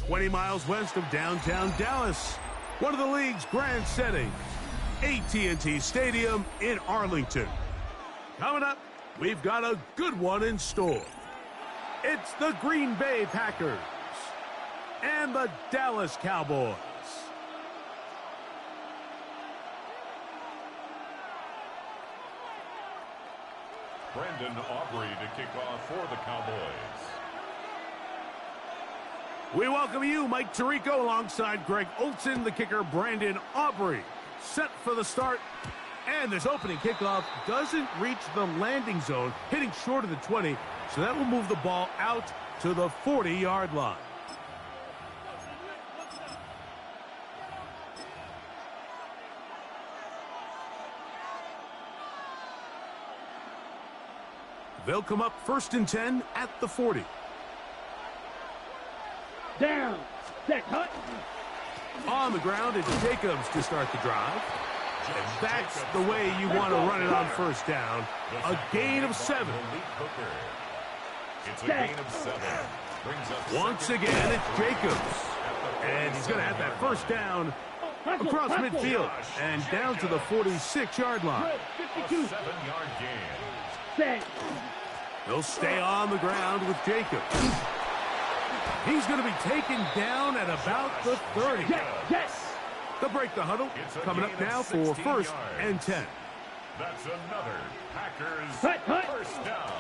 20 miles west of downtown Dallas, one of the league's grand settings, AT&T Stadium in Arlington. Coming up, we've got a good one in store. It's the Green Bay Packers and the Dallas Cowboys. Brandon Aubrey to kick off for the Cowboys. We welcome you, Mike Tirico, alongside Greg Olson, the kicker, Brandon Aubrey. Set for the start, and this opening kickoff doesn't reach the landing zone, hitting short of the 20, so that will move the ball out to the 40-yard line. They'll come up 1st and 10 at the 40. Down, set, hut. On the ground, it's Jacobs to start the drive. And that's the way you want to run it on 1st down. A gain of 7. It's a gain of 7. Brings up Once again, it's Jacobs. And he's going to have that 1st down across midfield and down to the 46-yard line. a 7-yard gain. Set. He'll stay on the ground with Jacobs. He's going to be taken down at about the 30. Yes. They'll break the huddle. Coming up now for 1st and 10. That's another Packers Hut, hut. 1st down.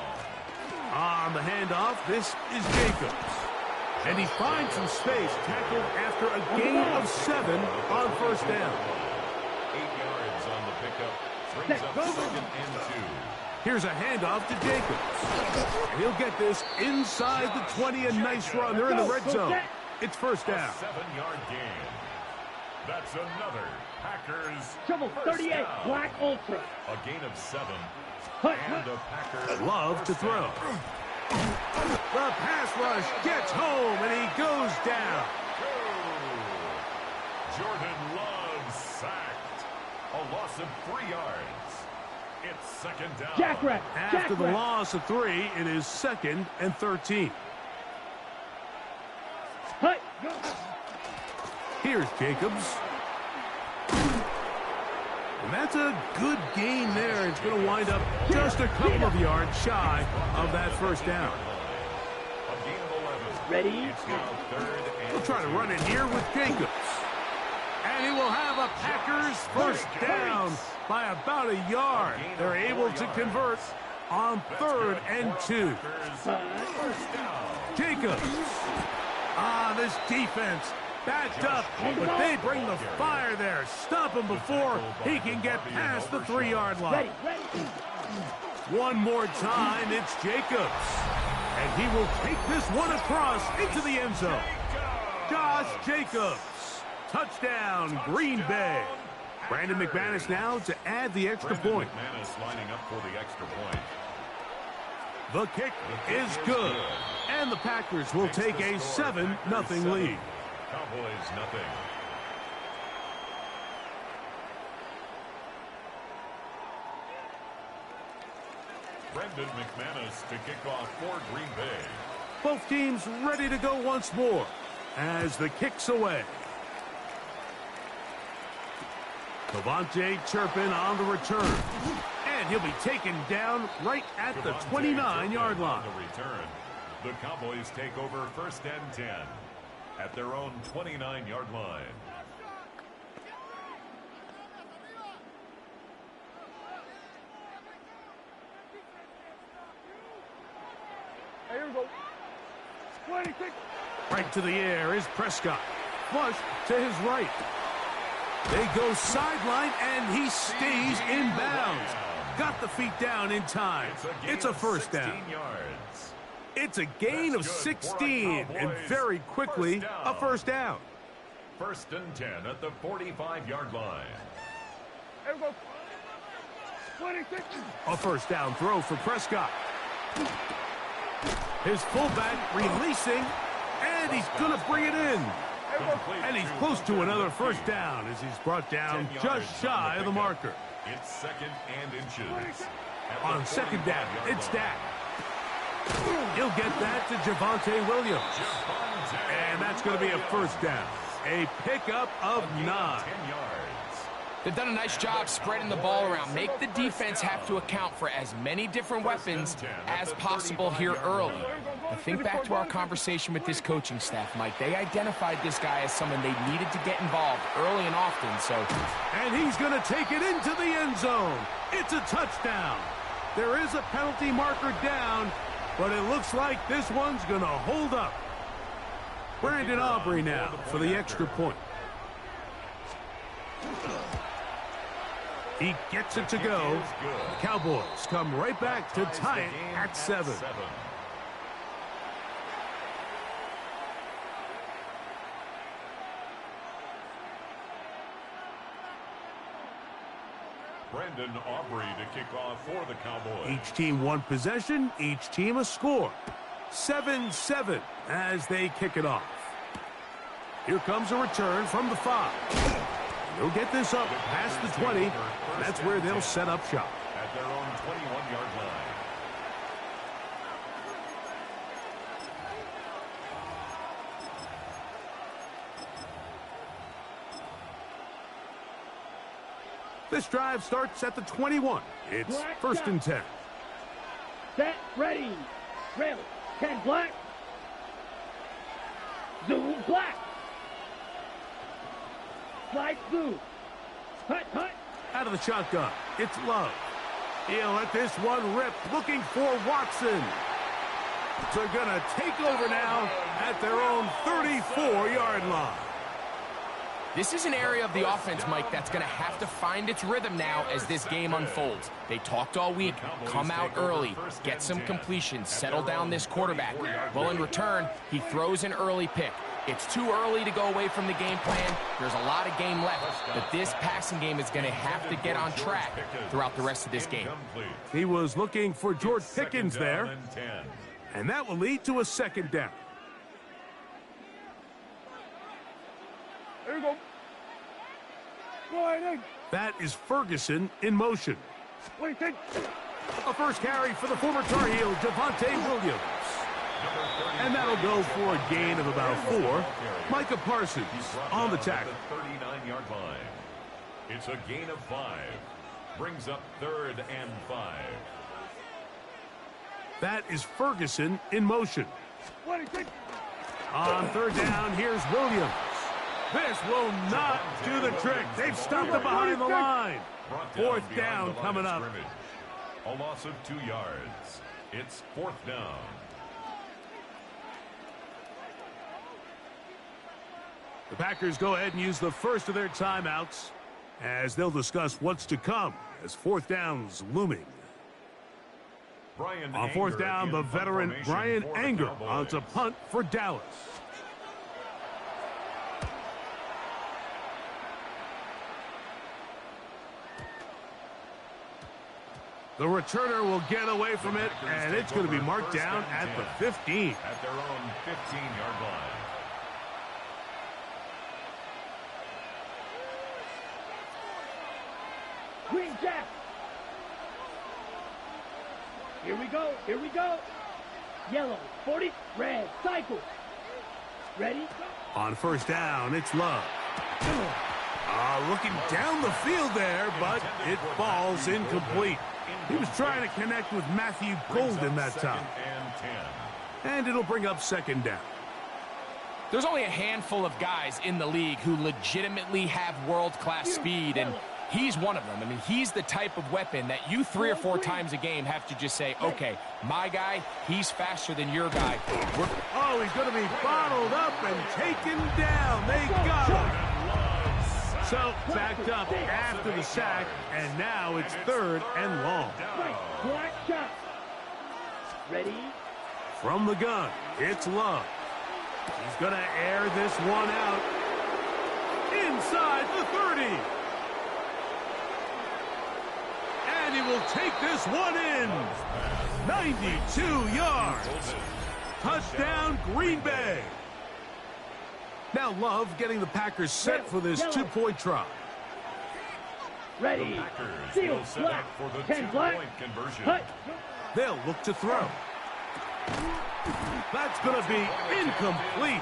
On the handoff, this is Jacobs. And he finds some space, tackled after a gain of 7 on 1st down. 8 yards on the pickup. Brings up 2nd and 2. Here's a handoff to Jacobs. And he'll get this inside the 20. A nice run. They're in the red zone. It's 1st down. A 7-yard gain. That's another Packers Trouble 38, down. Black Ultra. A gain of 7. Hut, And hut. a Packers Love to throw. The pass rush gets home, and he goes down. Jordan Love sacked. A loss of 3 yards. It's 2nd down. Jackrack. After the loss of 3, it is 2nd and 13. Hut. Here's Jacobs. And that's a good gain there. It's going to wind up just a couple of yards shy of that 1st down. A gain of 11. Ready? It's now 3rd and We'll try to run it here with Jacobs. And he will have a Packers 1st down by about a yard. They're able to convert on 3rd and 2. First down. Jacobs. This defense backed up, but they bring the fire there. Stop him before he can get past the 3-yard line. Ready, ready. One more time, it's Jacobs. And he will take this one across into the end zone. Josh Jacobs. Touchdown, Green Bay. Brandon McManus now to add the extra point. McManus lining up for the extra point. The kick is good. And the Packers will take a 7-0 lead. Cowboys nothing. Brandon McManus to kick off for Green Bay. Both teams ready to go once more as the kick's away. Devontae Turpin on the return. And he'll be taken down right at the 29-yard line. On the return, the Cowboys take over 1st and 10 at their own 29-yard line. Here we go. 26. Right to the air is Prescott. Flush to his right. They go sideline, and he stays in bounds. Got the feet down in time. It's a 1st down. Yards. It's a gain of 16, and very quickly, a 1st down. 1st and 10 at the 45-yard line. Here we go. 26. A 1st down throw for Prescott. His fullback releasing, and he's going to bring it in. And he's close to another 1st down as he's brought down just shy of the marker. It's 2nd and inches. On 2nd down, it's Dak. He'll get that to Javonte Williams. And that's going to be a first down. A pickup of 9. 10 yards. They've done a nice job spreading the ball around. Make the defense have to account for as many different weapons as possible here early. Now think back to our conversation with this coaching staff, Mike. They identified this guy as someone they needed to get involved early and often, so... And he's going to take it into the end zone. It's a touchdown. There is a penalty marker down, but it looks like this one's going to hold up. Brandon Aubrey now for the extra point. He gets it to go. The Cowboys come right back to tie it at 7. Brandon Aubrey to kick off for the Cowboys. Each team one possession, each team a score. 7-7 as they kick it off. Here comes a return from the 5. They'll get this up past the 20. That's where they'll set up shop. At their own 21-yard line. This drive starts at the 21. It's first and 10. Set, ready. Rail. 10 black. Zoom black. Slide through. Hut, hut. Out of the shotgun, it's Love. He'll let this one rip, looking for Watson. They're going to take over now at their own 34-yard line. This is an area of the offense, Mike, that's going to have to find its rhythm now as this game unfolds. They talked all week. Come out early, get some completions, settle down this quarterback. Well, in return, he throws an early pick. It's too early to go away from the game plan. There's a lot of game left, but this passing game is going to have to get on track throughout the rest of this game. He was looking for George Pickens there, and that will lead to a second down. There you go. Go ahead. That is Ferguson in motion. What do you think? A first carry for the former Tar Heel, Javonte Williams. And that'll go for a gain of about 4. Micah Parsons on the tackle. 39-yard line. It's a gain of 5. Brings up 3rd and 5. That is Ferguson in motion. What do you think? On 3rd down, here's Williams. This will not do the trick. They've stopped it behind the line. 4th down coming up. A loss of 2 yards. It's 4th down. The Packers go ahead and use the first of their timeouts as they'll discuss what's to come as 4th down's looming. On 4th down, the veteran Brian Anger on to punt for Dallas. The returner will get away from it, and it's going to be marked down at the 15. At their own 15-yard line. Green Jack. Here we go. Here we go. Yellow. 40. Red. Cycle. Ready? On 1st down, it's Love. Looking down the field there, but it falls incomplete. He was trying to connect with Matthew Golden that time. And it'll bring up 2nd down. There's only a handful of guys in the league who legitimately have world-class speed, and he's one of them. I mean, he's the type of weapon that you 3 or 4 times a game have to just say, okay, my guy, he's faster than your guy. Oh, he's going to be bottled up and taken down. They got him. So, backed up after the sack, and now it's 3rd and long. Black shot. Ready? From the gun, it's Love. He's going to air this one out. Inside the 30. And he will take this one in. 92 yards. Touchdown, Green Bay. Now Love getting the Packers set for this 2-point try. Ready. Seal black. 10 black. Hut. They'll look to throw. That's going to be incomplete.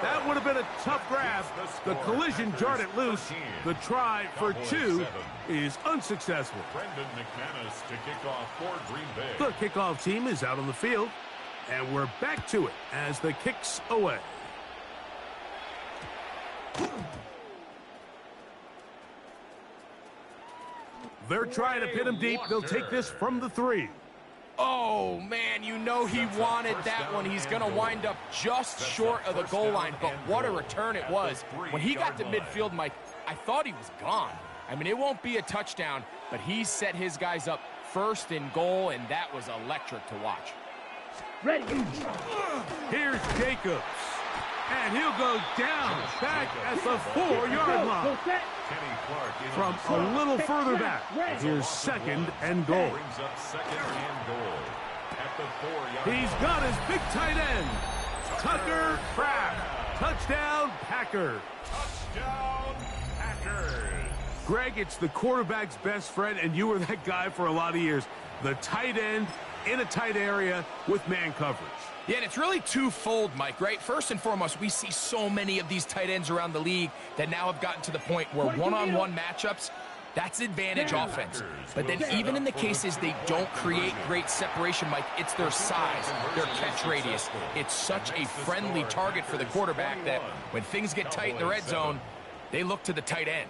That would have been a tough grab. The collision jarred it loose. The try for 2 is unsuccessful. Brendan McManus to kick off for Green Bay. The kickoff team is out on the field, and we're back to it as the kick's away. They're trying to pin him deep. They'll take this from the 3. Oh, man, you know he wanted that one. He's going to wind up just short of the goal line, but what a return it was. When he got to midfield, Mike, I thought he was gone. I mean, it won't be a touchdown, but he set his guys up first and goal, and that was electric to watch. Ready. Here's Jacobs, and he'll go down back at the 4-yard line. From a little further back, here's 2nd and goal. Brings up 2nd and goal at the 4-yard line. He's got his big tight end, Tucker Kraft. Touchdown, Packers. Touchdown, Packers. Greg, it's the quarterback's best friend, and you were that guy for a lot of years. The tight end in a tight area with man coverage. Yeah, and it's really twofold, Mike, right? First and foremost, we see so many of these tight ends around the league that now have gotten to the point where one-on-one matchups, that's advantage offense. But then even in the cases they don't create great separation, Mike, it's their size, their catch radius. It's such a friendly target for the quarterback that when things get tight in the red zone, they look to the tight end.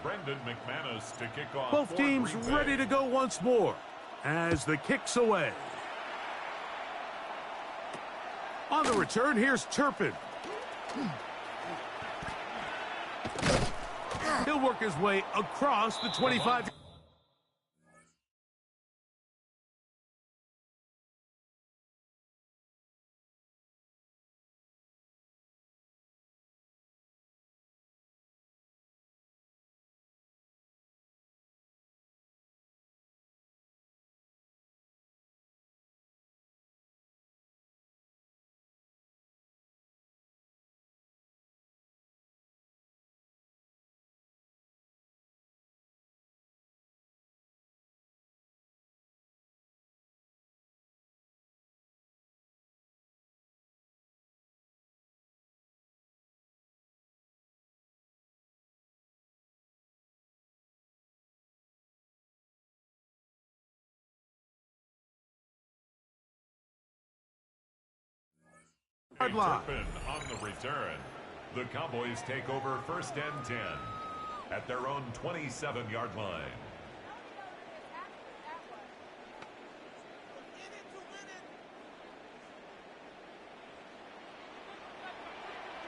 Brendan McManus to kick off. Both teams ready to go once more as the kick's away. On the return, here's Turpin. He'll work his way across the 25. Turpin on the return. The Cowboys take over 1st and 10 at their own 27-yard line.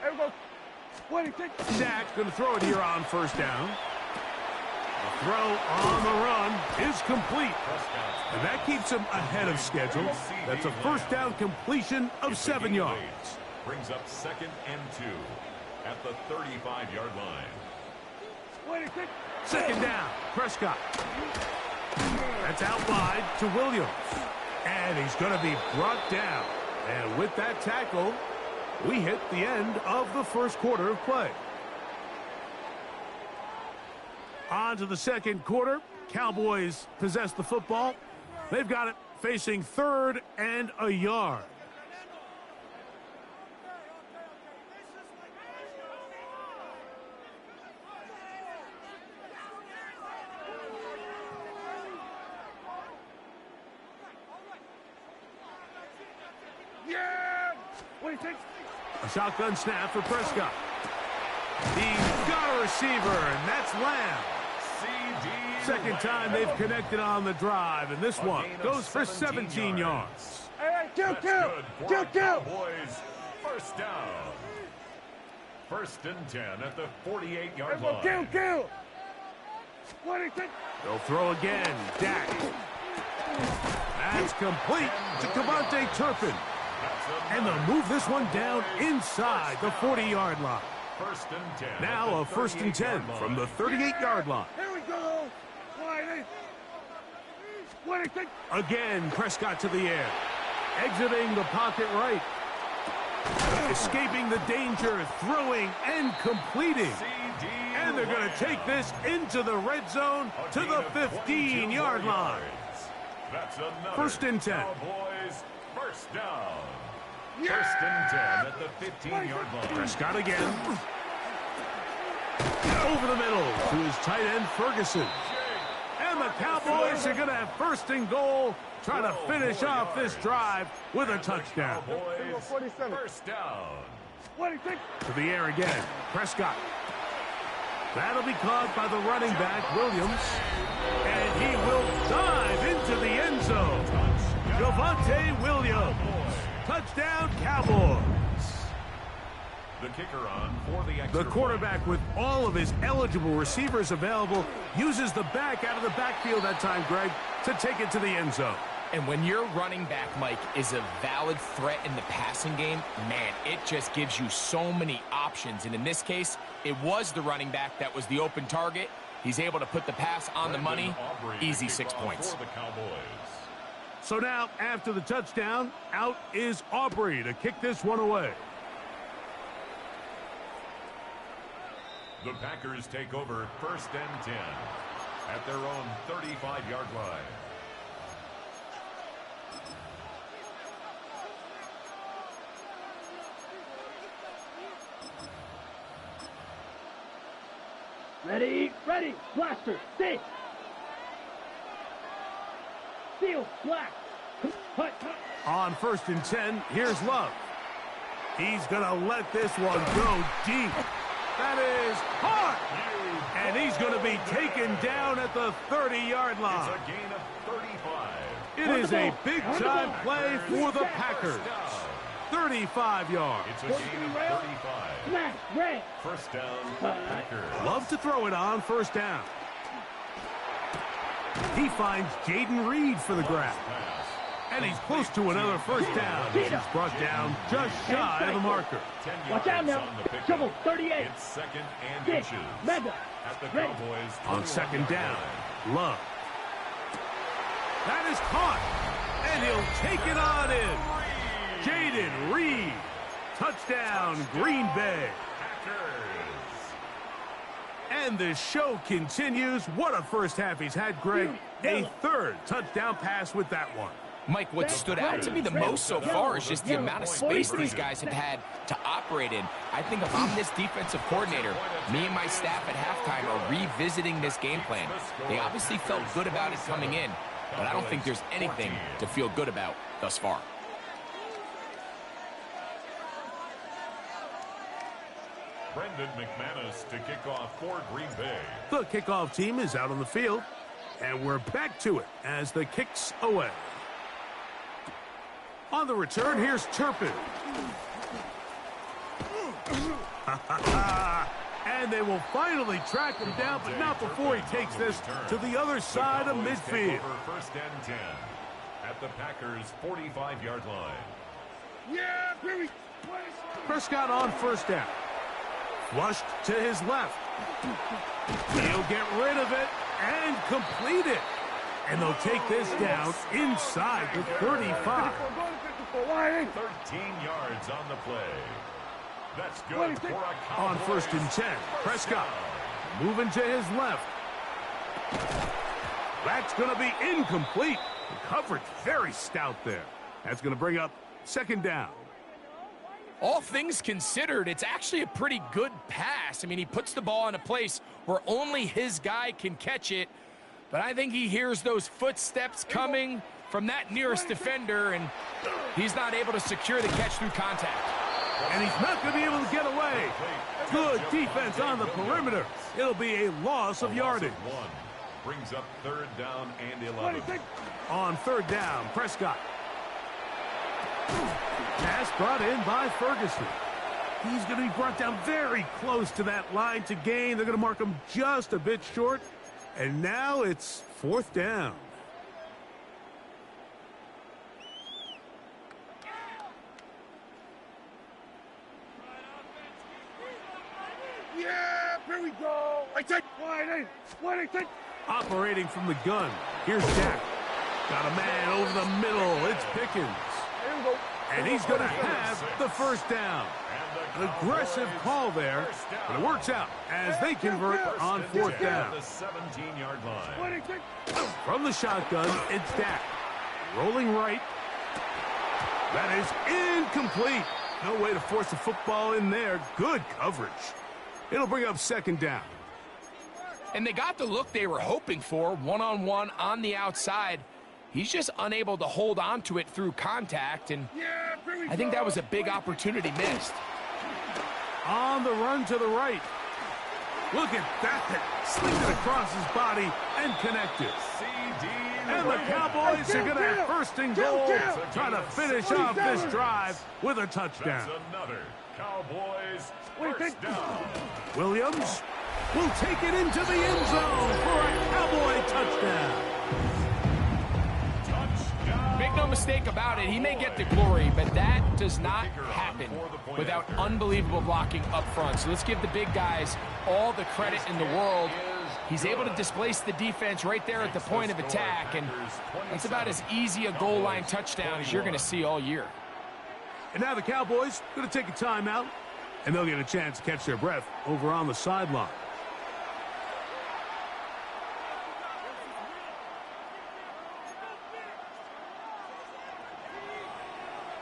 There we go. 26. Dak's going to throw it here on 1st down. The throw on the run is complete. And that keeps him ahead of schedule. That's a 1st down completion of 7 yards. Brings up 2nd and 2 at the 35-yard line. 26. 2nd down, Prescott. That's out wide to Williams. And he's going to be brought down. And with that tackle, we hit the end of the 1st quarter of play. On to the 2nd quarter. Cowboys possess the football. They've got it facing 3rd and a yard. Yeah! 26. A shotgun snap for Prescott. He's got a receiver, and that's Lamb. 2nd time they've connected on the drive, and this one goes for 17 yards. Hey, kill. Cowboys, 1st down. 1st and 10 at the 48-yard line. Kill. 26. They'll throw again. Dak. That's complete to Cavante Turpin. And they'll move this one down inside the 40-yard line. 1st and 10. Now a 1st and 10 from the 38-yard line. Here we go. 26. Again, Prescott to the air. Exiting the pocket right. Escaping the danger, throwing and completing. And they're going to take this into the red zone to the 15-yard line. That's another 1st and 10. Cowboys first down. 1st and 10 at the 15-yard line. Prescott again. Over the middle to his tight end, Ferguson. And the Cowboys are going to have 1st and goal, trying to finish off this drive with a touchdown. Cowboys first down. To the air again. Prescott. That'll be caught by the running back, Williams. And he will dive into the end zone. Javonte Williams. Touchdown, Cowboys. The kicker on for the extra The quarterback, with all of his eligible receivers available, uses the back out of the backfield that time, Greg, to take it to the end zone. And when your running back, Mike, is a valid threat in the passing game, man, it just gives you so many options. And in this case, it was the running back that was the open target. He's able to put the pass on the money. Easy 6 points. For the Cowboys. So now, after the touchdown, out is Aubrey to kick this one away. The Packers take over 1st and 10 at their own 35-yard line. Ready, ready, blaster, stay. Seal, black. Cut. On 1st and 10, here's Love. He's going to let this one go deep. That is hard. And he's going to be taken down at the 30-yard line. It's a gain of 35. It is a big-time play for the Packers. 35 yards. It's a gain of 35. Smash, red. First down, Packers. Love to throw it on 1st down. He finds Jaden Reed for the grab. And he's close to another 1st down. He's brought down just shy of the marker. Watch out now. Trouble, 38. It's 2nd and 6, inches. mega. At the Ready. Cowboys. On 2nd down, Love. That is caught. And he'll take it on in. Jaden Reed. Touchdown, Green Bay. And the show continues. What a first half he's had, Greg. A 3rd touchdown pass with that one. Mike, what stood out to me the most so far is just the amount of space these guys have had to operate in. I think if I'm this defensive coordinator, me and my staff at halftime are revisiting this game plan. They obviously felt good about it coming in, but I don't think there's anything to feel good about thus far. Brendan McManus to kick off for Green Bay. The kickoff team is out on the field, and we're back to it as the kick's away. On the return, here's Turpin. And they will finally track him down, but not before he takes this to the other side of midfield. 1st and 10 at the Packers' 45-yard line. Prescott on 1st down. Flushed to his left. He'll get rid of it and complete it. And they'll take this down inside the 35. 13 yards on the play. That's good for a On 1st and 10, Prescott moving to his left. That's going to be incomplete. The coverage very stout there. That's going to bring up 2nd down. All things considered, it's actually a pretty good pass. I mean, he puts the ball in a place where only his guy can catch it. But I think he hears those footsteps coming from that nearest defender, and he's not able to secure the catch through contact. And he's not going to be able to get away. Good defense on the perimeter. It'll be a loss of yardage. Brings up 3rd down and 11. On 3rd down, Prescott. Pass brought in by Ferguson. He's going to be brought down very close to that line to gain. They're going to mark him just a bit short. And now it's 4th down. Here we go. I take wide. Operating from the gun. Here's Jack. Got a man over the middle. It's Pickens. And he's going to have the first down. An aggressive call there, but it works out as they convert on fourth down. The 17-yard line. From the shotgun, it's Dak. Rolling right. That is incomplete. No way to force the football in there. Good coverage. It'll bring up second down. And they got the look they were hoping for, one-on-one on the outside. He's just unable to hold on to it through contact, and I think that was a big opportunity missed. On the run to the right. Look at that. Slinged it across his body and connected. And the Cowboys are going to have first and goal, trying to finish off this drive with a touchdown. That's another Cowboys first down. Williams will take it into the end zone for a Cowboy touchdown. Make no mistake about it, he may get the glory, but that does not happen without unbelievable blocking up front. So let's give the big guys all the credit in the world. He's able to displace the defense right there at the point of attack, and that's about as easy a goal line touchdown as you're going to see all year. And now the Cowboys going to take a timeout, and they'll get a chance to catch their breath over on the sideline.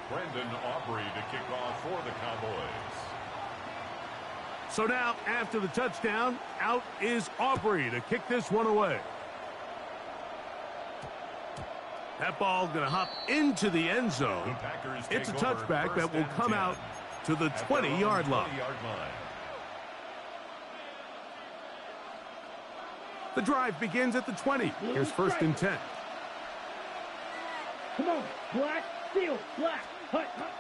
Brendan Aubrey to kick off for the Cowboys. So now, after the touchdown, out is Aubrey to kick this one away. That ball's going to hop into the end zone. It's a touchback that will come out to the 20-yard line. The drive begins at the 20. Here's first and 10. Come on, Black, steal, Black, hut, hut.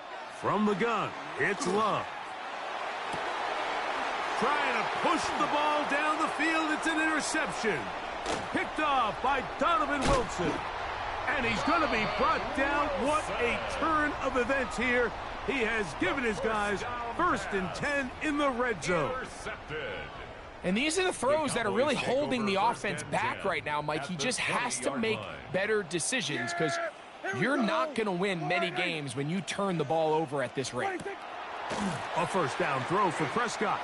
From the gun, it's Love. Trying to push the ball down the field. It's an interception. Picked off by Donovan Wilson. And he's going to be brought down. What a turn of events here. He has given his guys first and 10 in the red zone. And these are the throws that are really holding the offense back right now, Mike. He just has to make better decisions because you're not going to win many games when you turn the ball over at this rate. A first down throw for Prescott.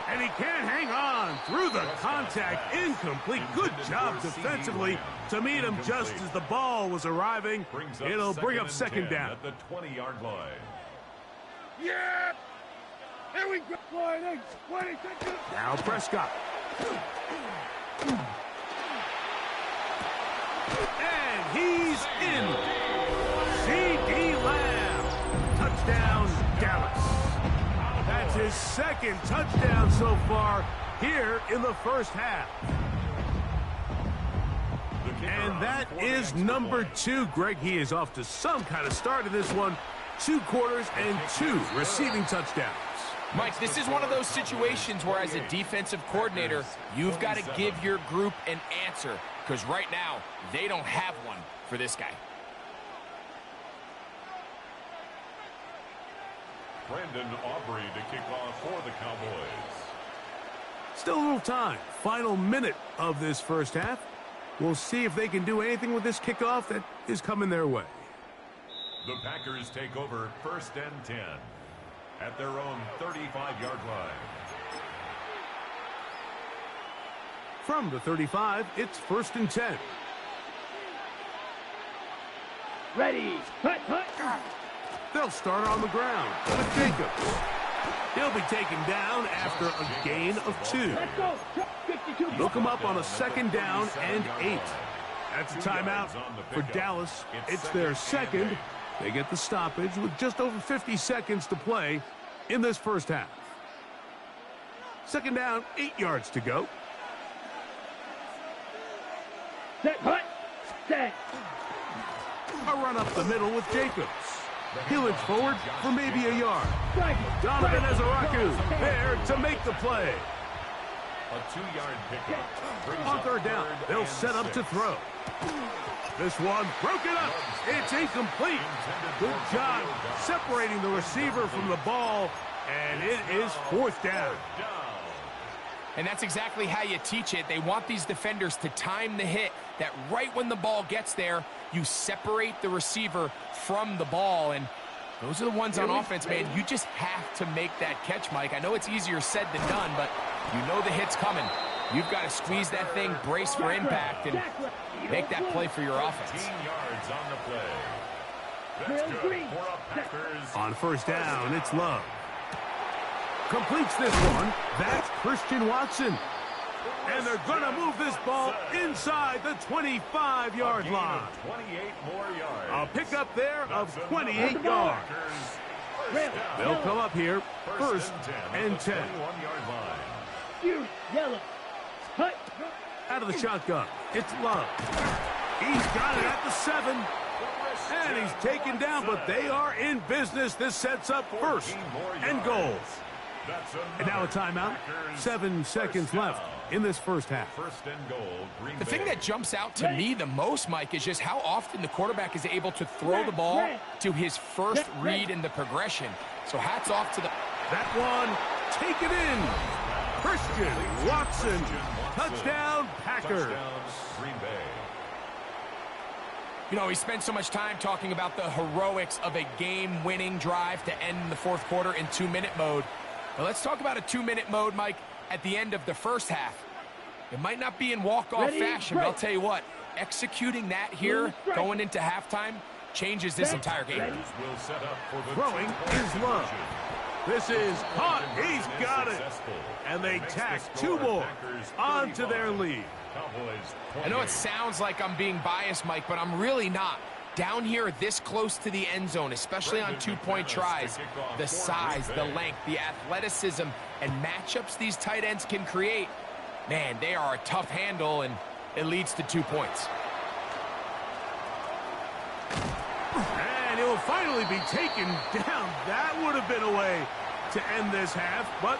And he can't hang on through the contact. Incomplete. Good job defensively to meet him just as the ball was arriving. It'll bring up second down. At the 20-yard line. Yeah! Here we go. Now Prescott. And he's in. C.D. Lamb. Touchdown, Dallas. That's his second touchdown so far here in the first half. And that is number 2. Greg, he is off to some kind of start in this one. 2 quarters and 2 receiving touchdowns. Mike, this is one of those situations where as a defensive coordinator, you've got to give your group an answer because right now they don't have one for this guy. Brendan Aubrey to kick off for the Cowboys. Still a little time. Final minute of this first half. We'll see if they can do anything with this kickoff that is coming their way. The Packers take over first and 10 at their own 35-yard line. From the 35, it's first and 10. Ready, hut, hut. They'll start on the ground with Jacobs. He'll be taken down after a gain of 2. Let's go. 52. Look him up on a second down and 8. That's a timeout for Dallas. It's their second. They get the stoppage with just over 50 seconds to play in this first half. Second down, 8 yards to go. Set, hut, set. A run up the middle with Jacobs. He'll inch forward for maybe a yard. Donovan Ezaraku there to make the play. A 2-yard pickup. On third down, they'll set up to throw. This one broken up. It's incomplete. Good job separating the receiver from the ball, and it is fourth down. And that's exactly how you teach it. They want these defenders to time the hit, that right when the ball gets there, you separate the receiver from the ball. And those are the ones on offense, man. You just have to make that catch, Mike. I know it's easier said than done, but you know the hit's coming. You've got to squeeze that thing, brace for impact, and make that play for your offense. 15 yards on the play. That's good for a Packers. On first down, it's Love. Completes this one. That's Christian Watson. And they're going to move this ball inside the 25-yard line. 28 more yards. A pickup there of 28 yards. They'll come up here first and 10. Yellow. Cut. Out of the shotgun, it's Love. He's got it at the 7. And he's taken down, but they are in business. This sets up first and goal. And now a timeout. 7 seconds left in this first half. First and goal, Green The Bay. thing that jumps out to me the most, Mike, is just how often the quarterback is able to throw the ball to his first read in the progression. So hats off to the... That one, take it in. Christian Watson, touchdown Packers. Touchdown, Green Bay. You know, we spent so much time talking about the heroics of a game-winning drive to end the fourth quarter in 2-minute mode. Now let's talk about a 2-minute mode, Mike, at the end of the first half. It might not be in walk-off fashion, but I'll tell you what, executing that here, going into halftime, changes this entire game. Will set up for the Throwing is Love. This is caught. He's got it. And they tack 2 more onto their lead. I know it sounds like I'm being biased, Mike, but I'm really not. Down here this close to the end zone, especially on 2-point tries, the size, the length, the athleticism, and matchups these tight ends can create, man, they are a tough handle, and it leads to 2 points. And it will finally be taken down. That would have been a way to end this half, but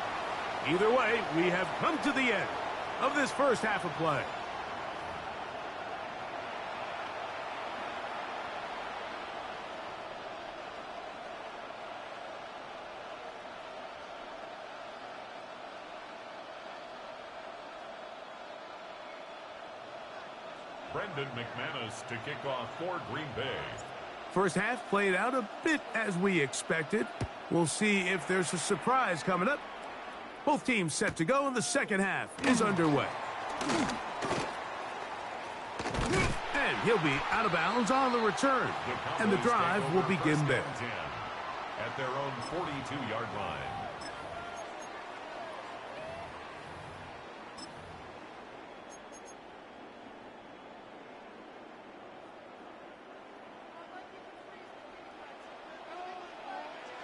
either way, we have come to the end of this first half of play. Brendan McManus to kick off for Green Bay. First half played out a bit as we expected. We'll see if there's a surprise coming up. Both teams set to go, and the second half is underway. And he'll be out of bounds on the return. And the drive will begin there. At their own 42-yard line.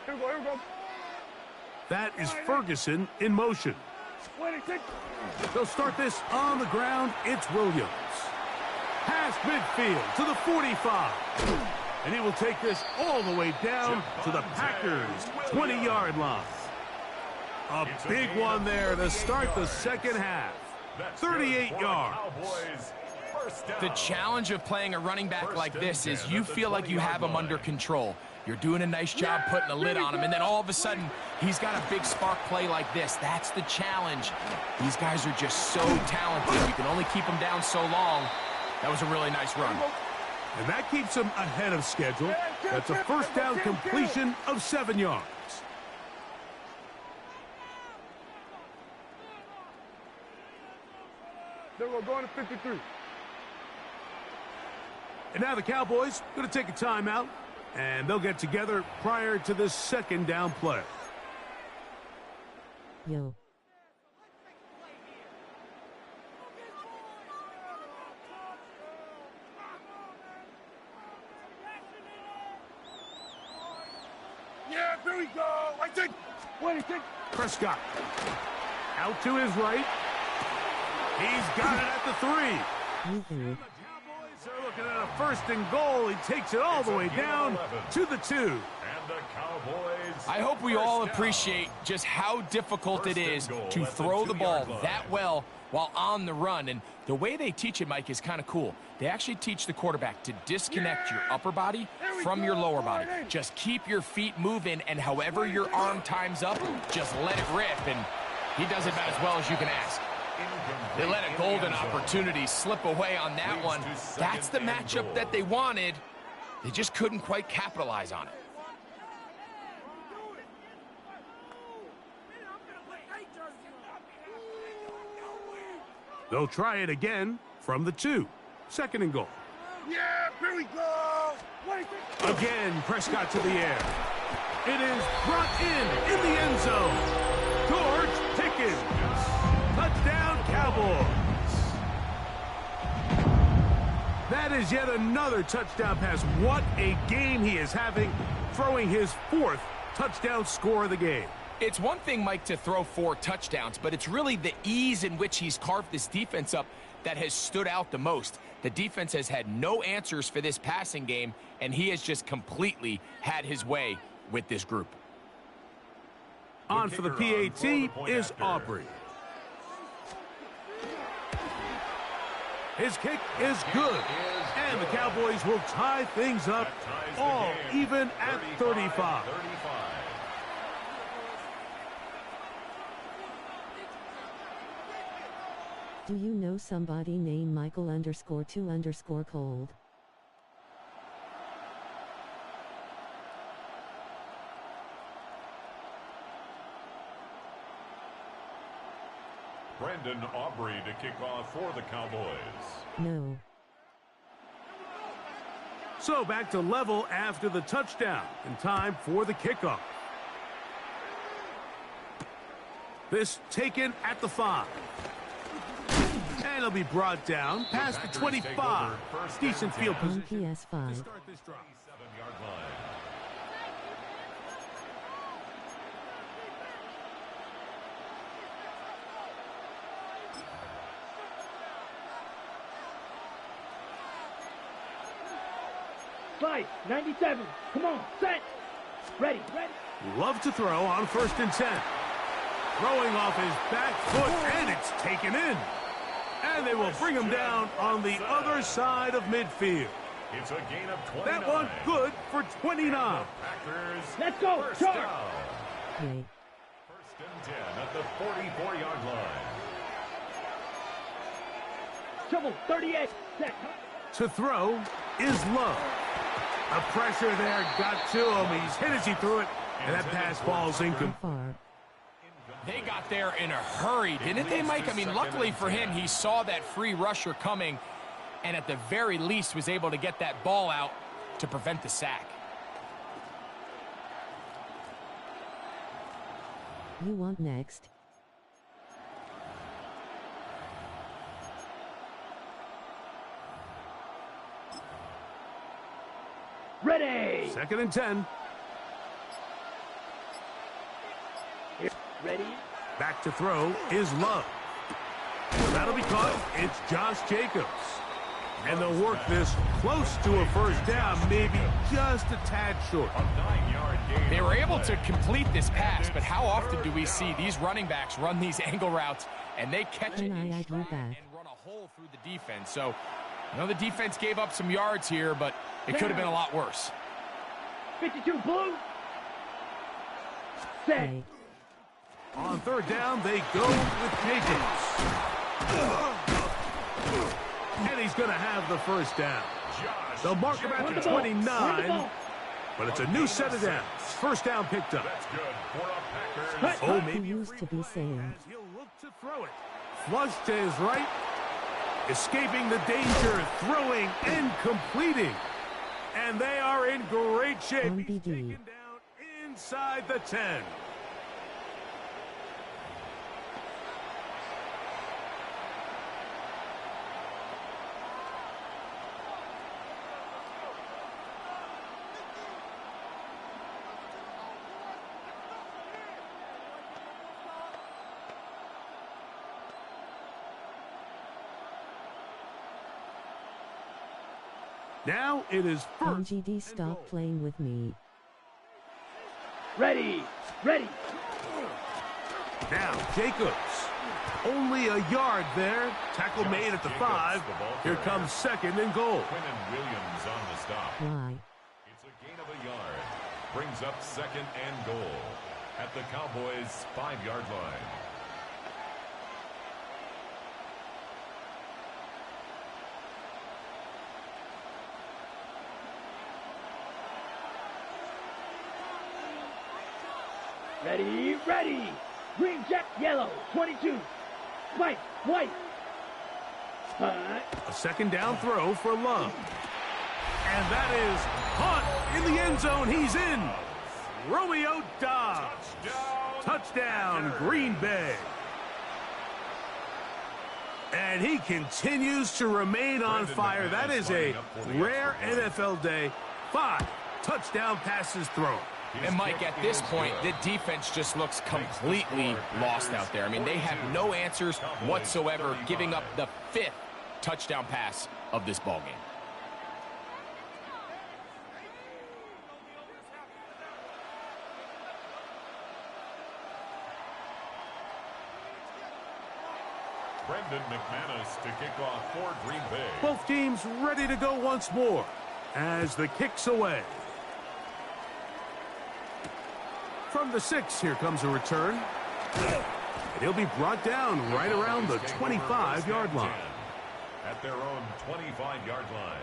Here we go. That is Ferguson in motion. They'll start this on the ground. It's Williams. Past midfield to the 45. And he will take this all the way down to the Packers' 20-yard line. A big one there to start the second half. 38 yards. The challenge of playing a running back like this is you feel like you have him under control. You're doing a nice job putting a lid on him, and then all of a sudden, he's got a big spark play like this. That's the challenge. These guys are just so talented. You can only keep them down so long. That was a really nice run. And that keeps him ahead of schedule. That's a first down completion of 7 yards. Then we're going to 53. And now the Cowboys going to take a timeout, and they'll get together prior to this second down play. Yo. Yeah, here we go. I think. Prescott out to his right. He's got it at the 3. Easy. They're looking at a first and goal. He takes it all the way down to the 2. And the Cowboys. I hope we all appreciate just how difficult it is to throw the ball that well while on the run. And the way they teach it, Mike, is kind of cool. They actually teach the quarterback to disconnect your upper body from your lower body. Just keep your feet moving, and however your arm times up, just let it rip. And He does it about as well as you can ask. They let a golden opportunity slip away on that one. That's the matchup that they wanted. They just couldn't quite capitalize on it. They'll try it again from the 2. 2nd and goal. Yeah, here we go. Again, Prescott to the air. It is brought in the end zone. George Pickens. Touchdown, Cowboys. That is yet another touchdown pass. What a game he is having, throwing his 4th touchdown score of the game. It's one thing, Mike, to throw 4 touchdowns, but it's really the ease in which he's carved this defense up that has stood out the most. The defense has had no answers for this passing game, and he has just completely had his way with this group. On for the PAT is Aubrey. His kick is good, and the Cowboys will tie things up all even at 35. Do you know somebody named Michael_2_Cold? Brendan Aubrey to kick off for the Cowboys. No. So back to level after the touchdown, and time for the kickoff. This taken at the 5. And it'll be brought down past the 25. Decent field position to PS5. start this drive. 7-yard line. Five, 97. Come on, set. Ready. Love to throw on 1st and 10. Throwing off his back foot, and it's taken in. And they will bring him down on the other side of midfield. It's a gain of 29. That one good for 29. Packers. Let's go, First charge. down. Yay. 1st and 10 at the 44-yard line. Trouble, 38. Set. To throw is Love. The pressure there got to him. He's hit as he threw it, and that pass ball's incomplete. Far. They got there in a hurry, didn't they, Mike? I mean, luckily for him, he saw that free rusher coming, and at the very least was able to get that ball out to prevent the sack. You want next? Ready. 2nd and 10. Ready. Back to throw is Love. That'll be caught. It's Josh Jacobs. And they'll work this close to a 1st down, maybe just a tad short. A 9-yard gain. They were able to complete this pass, but how often do we see these running backs run these angle routes and they catch it in stride and run a hole through the defense? So, I know the defense gave up some yards here, but it could have been a lot worse. 52 blue. Set. Hey. On 3rd down, they go with Jacobs. And he's going to have the 1st down. They'll mark him at the 29, but it's a new set of downs. 1st down picked up. That's good for a Packers. Oh, He maybe used to be saying. as he'll look to throw it. Flush to his right. Escaping the danger, throwing and completing. And they are in great shape. On He's BD. taken down inside the 10. Now it is 1st. MGD, stop playing with me. Ready. Now Jacobs. Only a yard there. Tackle made at the 5. Here comes 2nd and goal. Quinnen Williams on the stop. Why? It's a gain of a yard. Brings up 2nd and goal at the Cowboys' 5-yard line. Ready, ready. Green check, yellow, 22. Spike, white. A second down throw for Love. And that is caught in the end zone. He's in. Romeo Doubs. Touchdown, Green Bay. And he continues to remain on fire. That is a rare NFL day. 5 touchdown passes thrown. And Mike, at this point, the defense just looks completely lost out there. I mean, they have no answers whatsoever, giving up the 5th touchdown pass of this ballgame. Brendan McManus to kick off for Green Bay. Both teams ready to go once more as the kick's away. From the 6, here comes a return. And he'll be brought down right around the 25-yard line. At their own 25-yard line.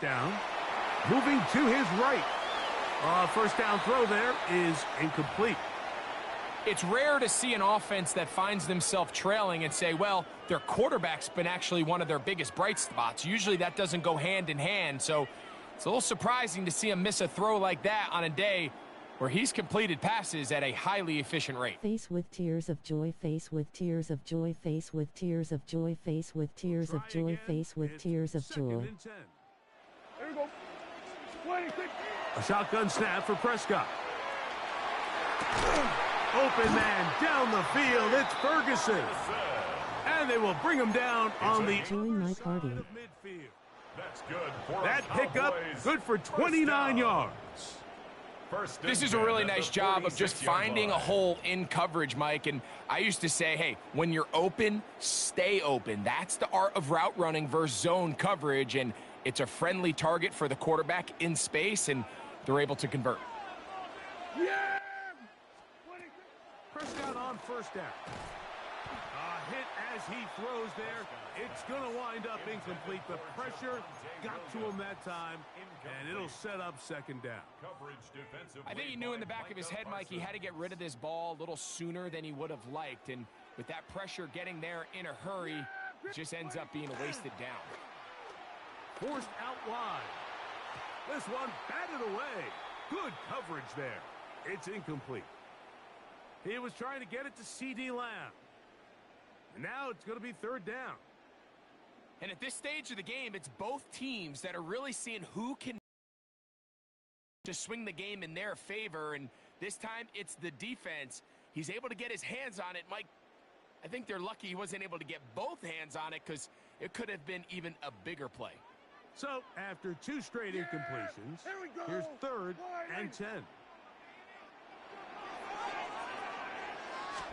Down. Moving to his right. First down throw there is incomplete. It's rare to see an offense that finds themselves trailing and say, well, their quarterback's been actually one of their biggest bright spots. Usually that doesn't go hand in hand, so it's a little surprising to see him miss a throw like that on a day where he's completed passes at a highly efficient rate. Face with tears of joy, face with tears of joy, face with tears of joy, face with tears of joy, face with tears of joy. There we go. 26. A shotgun snap for Prescott. Open man down the field. It's Ferguson. And they will bring him down on the Join my party. midfield. That's good for That pickup good for 29 yards. This is a really nice job of just finding a hole in coverage, Mike. And I used to say, hey, when you're open, stay open. That's the art of route running versus zone coverage. And it's a friendly target for the quarterback in space, and they're able to convert. Yeah! Prescott on first down. A hit as he throws there. It's going to wind up incomplete. The pressure got to him that time, and it'll set up second down. I think he knew in the back of his head, Mike, he had to get rid of this ball a little sooner than he would have liked. And with that pressure getting there in a hurry, it just ends up being a wasted down. Forced out wide. This one batted away. Good coverage there. It's incomplete. He was trying to get it to C.D. Lamb. And now it's going to be third down. And at this stage of the game, it's both teams that are really seeing who can to swing the game in their favor. And this time, it's the defense. He's able to get his hands on it. Mike, I think they're lucky he wasn't able to get both hands on it because it could have been even a bigger play. So, after 2 straight incompletions, here's 3rd and 10.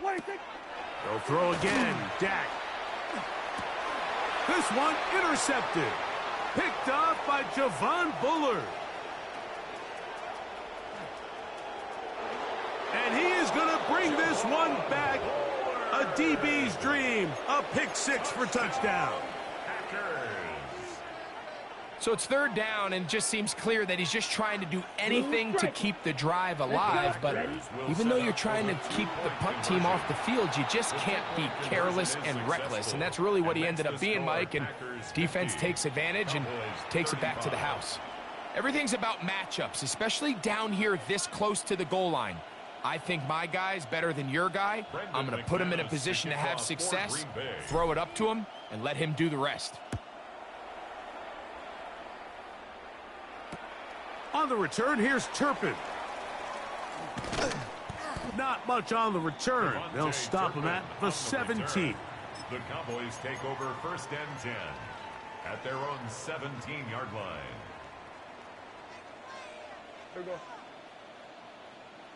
They'll throw again. Dak. This one intercepted. Picked off by Javon Bullard. And he is going to bring this one back. A DB's dream. A pick 6 for touchdown. So it's third down, and it just seems clear that he's just trying to do anything to keep the drive alive. But even though you're trying to keep the punt team off the field, you just can't be careless and reckless. And that's really what he ended up being, Mike. And defense takes advantage and takes it back to the house. Everything's about matchups, especially down here this close to the goal line. I think my guy's better than your guy. I'm going to put him in a position to have success, throw it up to him, and let him do the rest. On the return, here's Turpin. Not much on the return. They'll stop him at the 17. The Cowboys take over 1st and 10 at their own 17-yard line.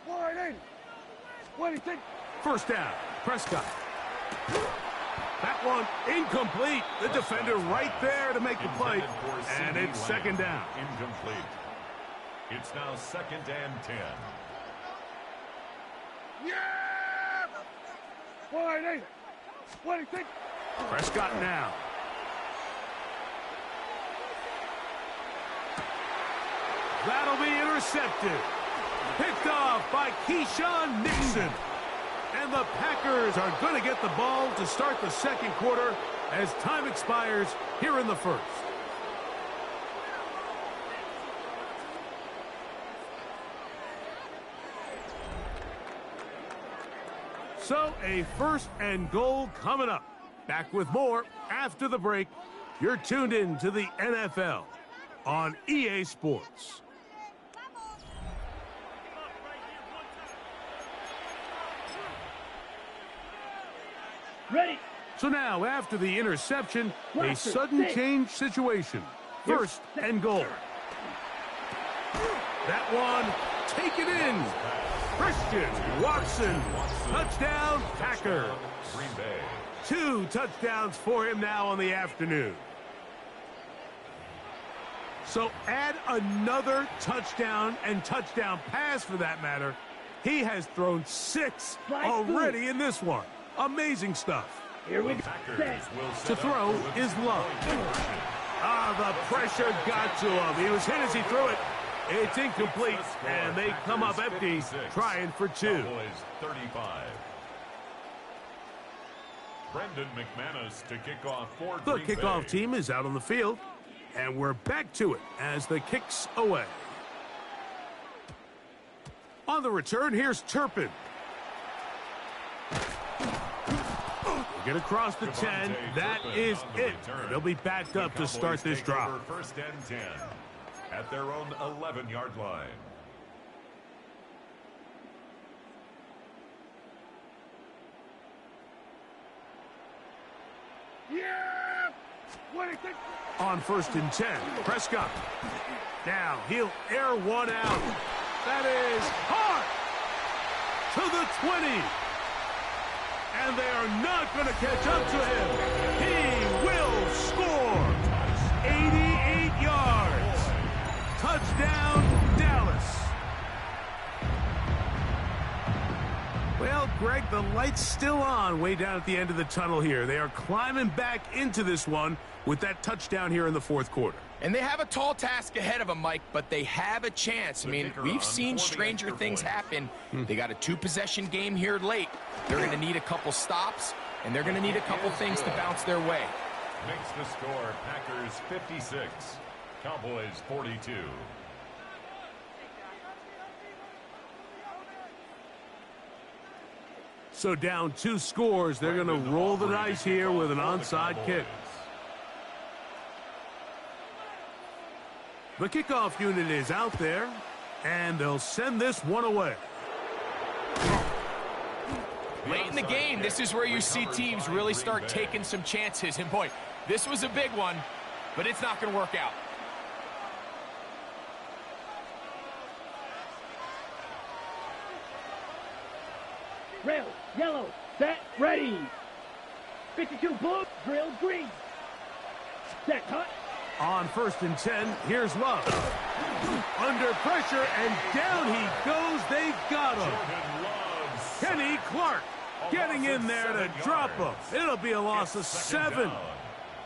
Wide 26. First down, Prescott. That one incomplete. The defender right there to make the play. And it's second down. Incomplete. It's now 2nd and 10. Yeah! Wide 26. Prescott now. That'll be intercepted. Picked off by Keyshawn Nixon. And the Packers are going to get the ball to start the second quarter as time expires here in the first. So a 1st and goal coming up. Back with more after the break. You're tuned in to the NFL on EA Sports. Ready. So now, after the interception, a sudden change situation. 1st and goal. That one, take it in. Christian Watson, touchdown Packers. Green Bay. 2 touchdowns for him now on the afternoon. So add another touchdown and touchdown pass for that matter. He has thrown 6 already in this one. Amazing stuff. Here we go. To throw is Love. The pressure got to him. He was hit as he threw it. It's incomplete, and they come up empty, trying for 2. Cowboys 35. Brendan McManus to kick off for The Green kickoff Bay. team is out on the field, and we're back to it as the kick's away. On the return, here's Turpin. Get across the 10. That is it. They'll be backed up to start this drive. 1st and 10 at their own 11-yard line. Yeah! 26. On 1st and 10, Prescott. Now he'll air one out. That is hard to the 20. And they are not going to catch up to him. He will score. 88 yards. Touchdown, Dallas. Well, Greg, the light's still on way down at the end of the tunnel here. They are climbing back into this one with that touchdown here in the 4th quarter. And they have a tall task ahead of them, Mike, but they have a chance. I mean, we've seen stranger things happen. They got a 2-possession game here late. They're going to need a couple stops, and they're going to need a couple things to bounce their way. Makes the score Packers 56, Cowboys 42. So down 2 scores, they're going to roll the dice here with an onside kick. The kickoff unit is out there, and they'll send this one away. Late in the game, this is where you see teams really start taking some chances. And boy, this was a big one, but it's not going to work out. Red, yellow, set, ready. 52 blue, grilled green. Set, cut. On 1st and 10, here's Love. Under pressure, and down he goes. They got him. Kenny Clark getting in there to drop him. It'll be a loss of 7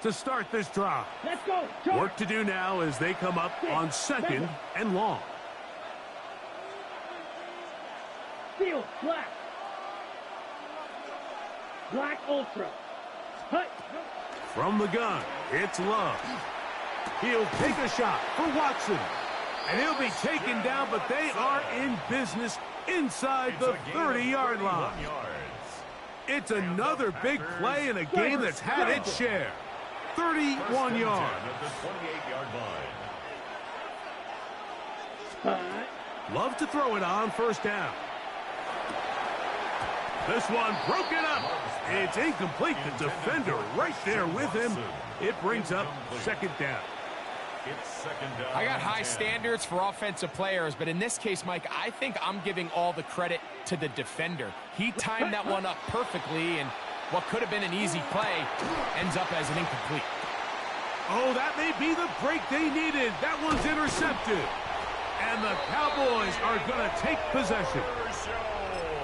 to start this drive. Let's go. Work to do now as they come up on 2nd and long. Steel, black. Black Ultra. Hut. From the gun, it's Love. He'll take a shot for Watson. And he'll be taken down, but they are in business inside the 30-yard line. It's another big play in a game that's had its share. 31 yards. Love to throw it on 1st down. This one broken up. It's incomplete. The defender right there with him. It brings up 2nd down. It's second down. I got high standards for offensive players, but in this case, Mike, I think I'm giving all the credit to the defender. He timed that one up perfectly, and what could have been an easy play ends up as an incomplete. Oh, that may be the break they needed. That one's intercepted. And the Cowboys are going to take possession.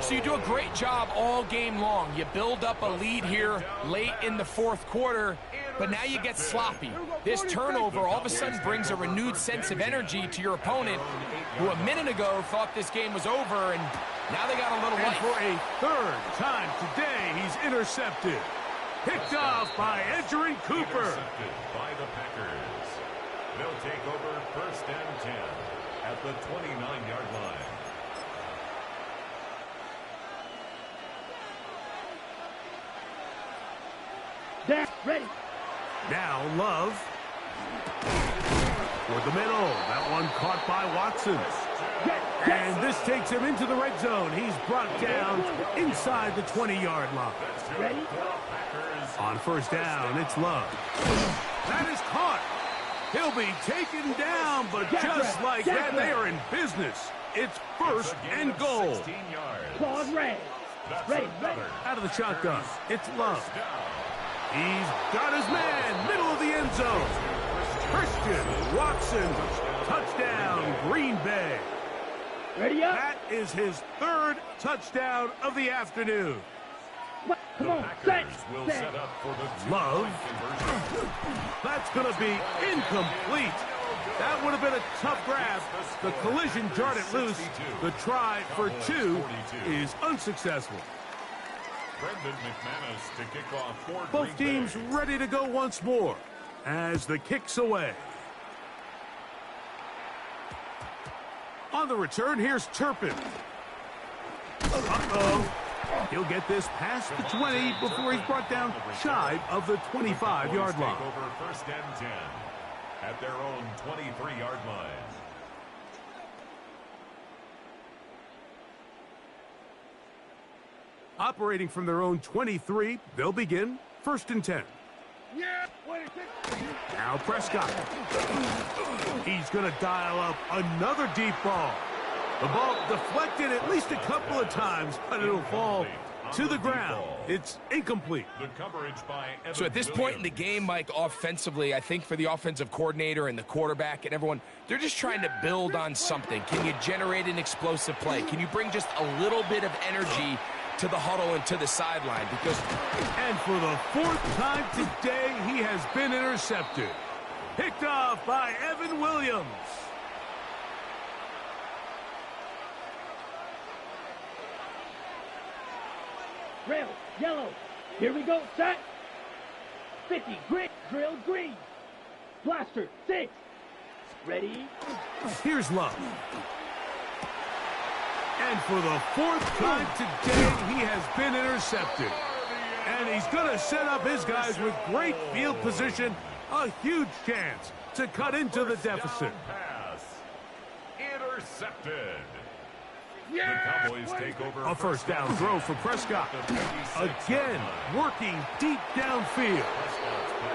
So you do a great job all game long. You build up a lead here late in the fourth quarter, but now you get sloppy. This turnover all of a sudden brings a renewed sense of energy to your opponent, who a minute ago thought this game was over, and now they got a little And life. for a third time today, he's intercepted. Picked off by Edgerrin Cooper. Intercepted by the Packers. They'll take over first and 10 at the 29-yard line. There, ready. Now Love. For the middle. That one caught by Watson. And this takes him into the red zone. He's brought down inside the 20-yard line. Ready? On first down, it's Love. That is caught. He'll be taken down, but just like that, they are in business. It's first and goal. 16 yards. Claws red. Ready, ready. Out of the shotgun, it's Love. He's got his man, middle of the end zone. Christian Watson, touchdown, Green Bay. Ready up. That is his third touchdown of the afternoon. Come on, Packers set. will Set. set up for the Love. two-point conversion. That's going to be incomplete. That would have been a tough grab. The collision jarred it loose. The try for two is unsuccessful. Brendan McManus to kick off for Both Green teams Bay. ready to go once more as the kick's away. On the return, here's Turpin. Uh-oh. He'll get this past the 20 before he's brought down shy of the 25-yard line. Take over first and 10 at their own 23-yard line. Operating from their own 23, they'll begin first and 10. Yeah, 26. Now Prescott. He's going to dial up another deep ball. The ball deflected at least a couple of times, but it'll fall to the ground. It's incomplete. The coverage by Evan So at this point in the game, Mike, offensively, I think for the offensive coordinator and the quarterback and everyone, they're just trying to build on something. Can you generate an explosive play? Can you bring just a little bit of energy to the huddle and to the sideline? Because And for the fourth time today, he has been intercepted. Picked off by Evan Williams. Rail, yellow. Here we go, set. 50, grit, drill, green. Blaster, 6. Ready? Here's Love. And for the fourth time today, he has been intercepted. And he's going to set up his guys with great field position. A huge chance to cut into the deficit. Pass. Intercepted. The Cowboys take over A first down throw for Prescott. Again, working deep downfield.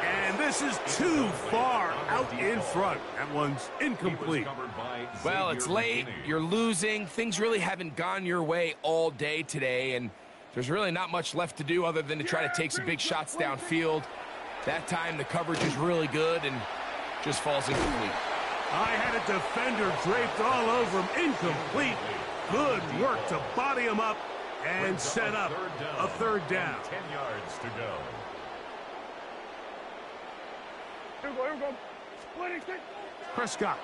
And this is too far out in front. That one's incomplete. well, it's late, you're losing, things really haven't gone your way all day today, and there's really not much left to do other than to try to take some big shots downfield. That time the coverage is really good and just falls incomplete. I had a defender draped all over him. Incomplete. Good work to body him up and set up a third down. 10 yards to go. Here we go, here we go. 26. Prescott.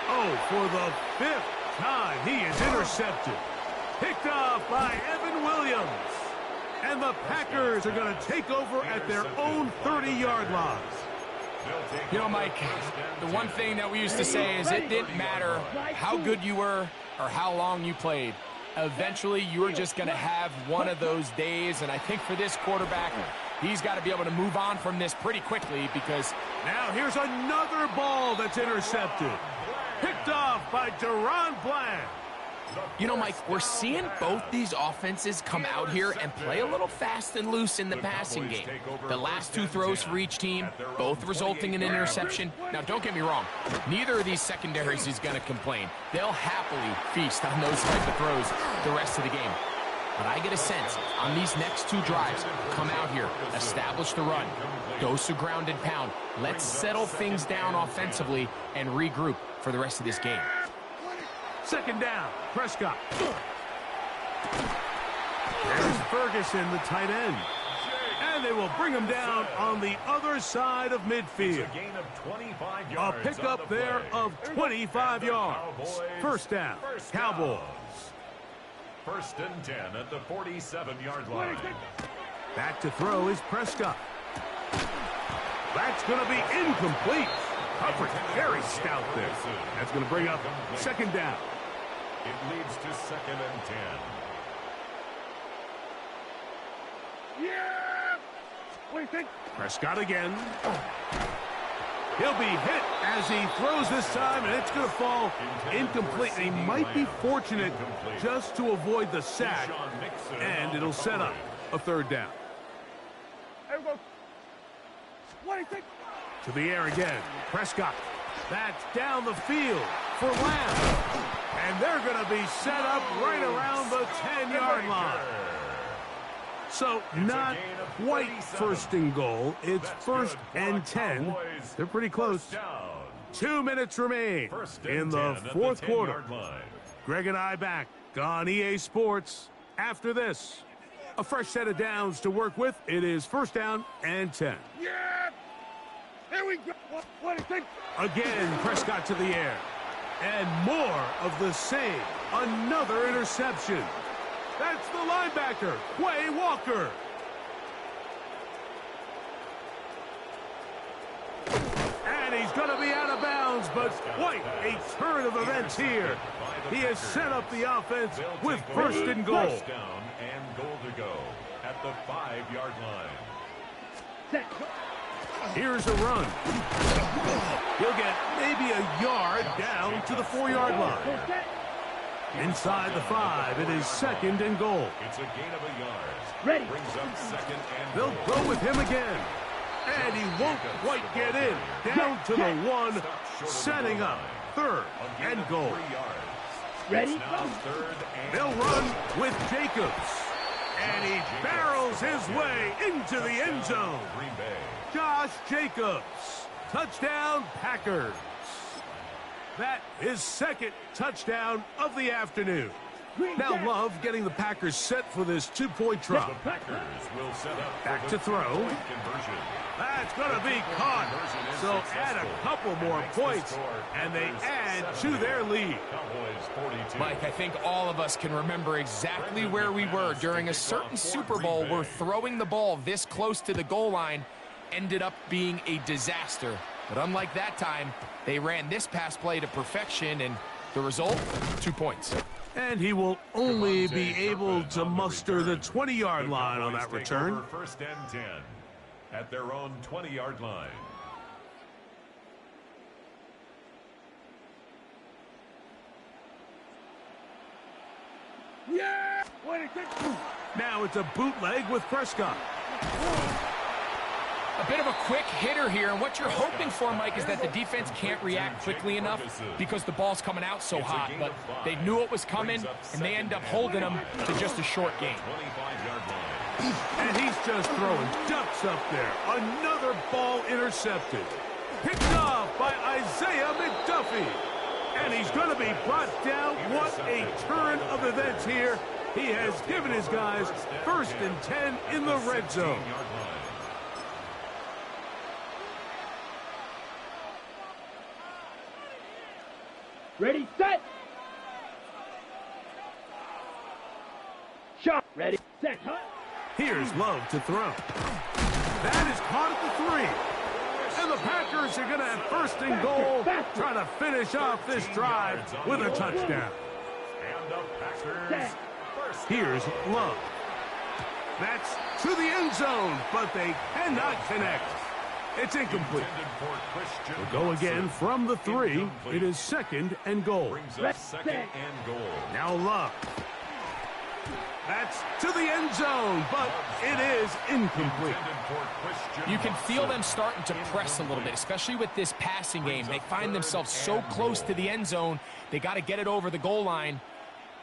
Oh, for the fifth time, he is intercepted. Picked off by Evan Williams. And the Packers are going to take over at their own 30-yard line. You know, Mike, the one thing that we used to say is it didn't matter how good you were or how long you played. Eventually, you were just going to have one of those days, and I think for this quarterback, he's got to be able to move on from this pretty quickly because Now here's another ball that's intercepted. Picked off by Deron Bland. You know, Mike, we're seeing both these offenses come out here and play a little fast and loose in the passing game. The last two throws for each team, both resulting in an interception. Now, don't get me wrong. Neither of these secondaries is going to complain. They'll happily feast on those type of throws the rest of the game. But I get a sense, on these next two drives, come out here, establish the run, dose of ground and pound. Let's settle things down offensively and regroup for the rest of this game. Second down, Prescott. There's Ferguson, the tight end. And they will bring him down on the other side of midfield. A pickup there of 25 yards. First down, Cowboys. First and 10 at the 47-yard line. Back to throw is Prescott. That's going to be incomplete. Coverage very stout there. That's going to bring up second down. It leads to second and 10. Yeah! What do you think? Prescott again. He'll be hit as he throws this time, and it's going to fall incomplete. He might be fortunate just to avoid the sack, and it'll set up a third down. There we go. What do you think? To the air again. Prescott. That's down the field for Lamb. And they're going to be set up right around the 10-yard line. So not quite first and goal. It's first and 10. They're pretty close. 2 minutes remain in the fourth quarter. Greg and I back on EA Sports after this. A fresh set of downs to work with. It is first down and 10. Yeah! Here we go. What do you think? Again, Prescott to the air. And more of the same. Another interception. That's the linebacker, Quay Walker. And he's going to be out of bounds, but quite a turn of events here. He has set up the offense with first and goal. First down and goal to go at the 5-yard line. Set. Here's a run. He'll get maybe a yard down to the 4-yard line. Inside the 5, it is second and goal. It's a gain of a yard. Ready. Brings up second and They'll goal. go with him again. And he won't quite get in. Down to the 1, setting up third and goal. 3 yards. Ready. It's now third and They'll run with Jacobs. And he barrels his way into the end zone. Green Bay. Josh Jacobs. Touchdown, Packers. That is second touchdown of the afternoon. Now Love getting the Packers set for this 2-point The drop. Packers will set up Back for to the throw. 2-point conversion. That's going to be caught. So add a couple more points, and they add to their lead. Cowboys 42. Mike, I think all of us can remember exactly where we were during a certain Super Bowl where throwing the ball this close to the goal line ended up being a disaster. But unlike that time, they ran this pass play to perfection, and the result, 2 points. And he will only be able to muster the 20-yard line on that return. First and 10 at their own 20-yard line. Yeah! What do you think? Now it's a bootleg with Prescott. A bit of a quick hitter here, and what you're hoping for, Mike, is that the defense can't react quickly enough because the ball's coming out so hot. But they knew it was coming, and they end up holding them to just a short gain. 25-yard line. And he's just throwing ducks up there. Another ball intercepted. Picked off by Isaiah McDuffie. And he's going to be brought down. What a turn of events here. He has given his guys first and 10 in the red zone. 16-yard line. Ready, set. Shot. Ready, set. Cut. Here's Love to throw. That is caught at the 3. And the Packers are going to have first and goal, trying to finish off this drive with a touchdown. And the Packers first. Here's Love. That's to the end zone, but they cannot connect. It's incomplete. We'll go again from the 3. It is 2nd and goal. Brings up 2nd and goal. Now Love. That's to the end zone, but it is incomplete. You can feel them starting to press a little bit, especially with this passing game. They find themselves so close to the end zone, they got to get it over the goal line.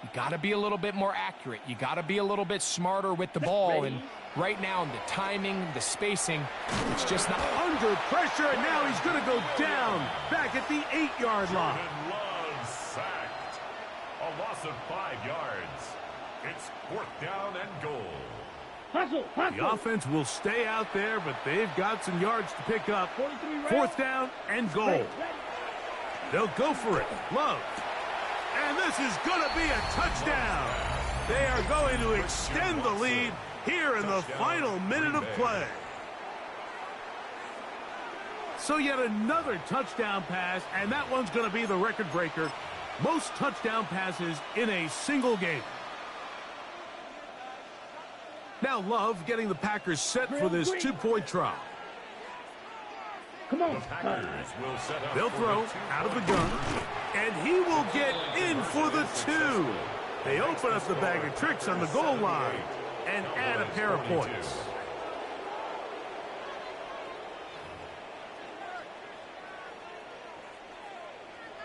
You got to be a little bit more accurate. You got to be a little bit smarter with the ball. And right now, the timing, the spacing, it's just not. Under pressure, and now he's going to go down back at the 8-yard line. Jordan Love sacked. A loss of 5 yards. It's 4th down and goal. Hustle, hustle. The offense will stay out there, but they've got some yards to pick up. 4th down and goal. They'll go for it. Love. And this is going to be a touchdown. They are going to extend the lead here in the final minute of play. So yet another touchdown pass, and that one's going to be the record breaker. Most touchdown passes in a single game. Now Love getting the Packers set for this 2-point trial. Come on. They'll throw out of the gun, and he will get in for the 2. They open up the bag of tricks on the goal line and add a pair of points.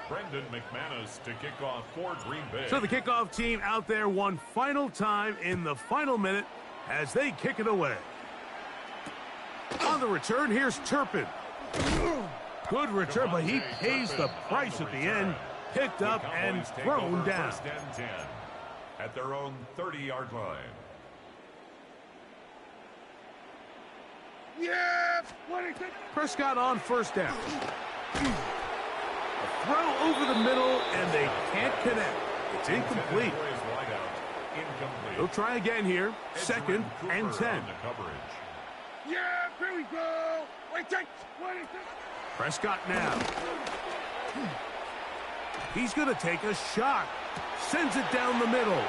Brendan McManus to kick off for Green Bay. So the kickoff team out there one final time in the final minute as they kick it away. On the return, here's Turpin. Good return, but he pays the price at the end. Picked up and thrown down. 1st and 10 at their own 30-yard line. Yeah. Prescott on 1st down. A throw over the middle, and they can't connect. It's incomplete. They'll try again here. 2nd and 10. Yeah, here we go. Prescott now. He's going to take a shot. Sends it down the middle.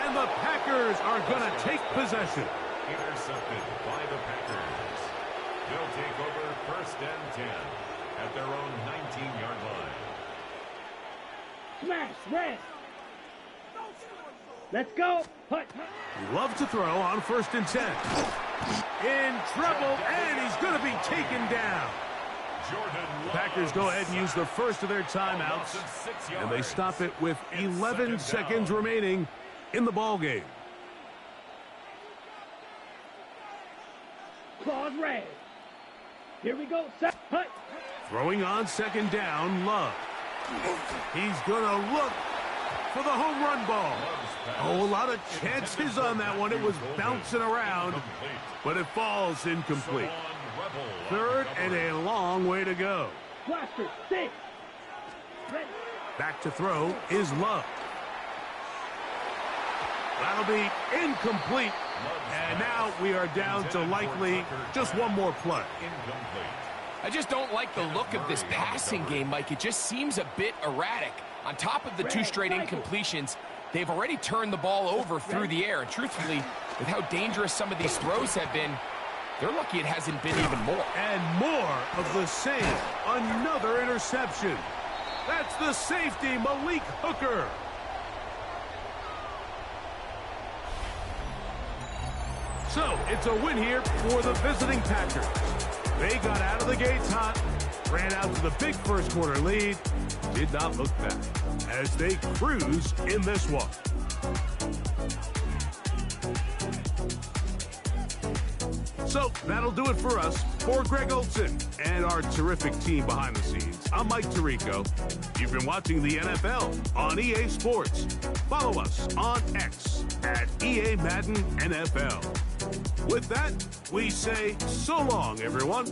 And the Packers are going to take possession. Intercepted by the Packers. They'll take over 1st and 10 at their own 19-yard line. Smash, red. Let's go. Hut. Love to throw on 1st and 10. In trouble, and he's going to be taken down. Packers go ahead and use the first of their timeouts, and they stop it with 11 seconds remaining in the ball game. Claws red. Here we go. Set. Hut. Throwing on 2nd down, Love. He's going to look for the home run ball. Oh, a lot of chances on that one. It was bouncing around, but it falls incomplete. 3rd and a long way to go. Blaster, 6. Back to throw is Love. That'll be incomplete. And now we are down to likely just one more play. I just don't like the look of this passing game, Mike. It just seems a bit erratic. On top of the 2 straight incompletions, they've already turned the ball over through the air. And truthfully, with how dangerous some of these throws have been, they're lucky it hasn't been even more. And more of the same. Another interception. That's the safety, Malik Hooker. So, it's a win here for the visiting Packers. They got out of the gates hot, ran out to the big first quarter lead, did not look back as they cruise in this one. So that'll do it for us. For Greg Olson and our terrific team behind the scenes, I'm Mike Tirico. You've been watching the NFL on EA Sports. Follow us on X at EA Madden NFL. With that, we say so long, everyone.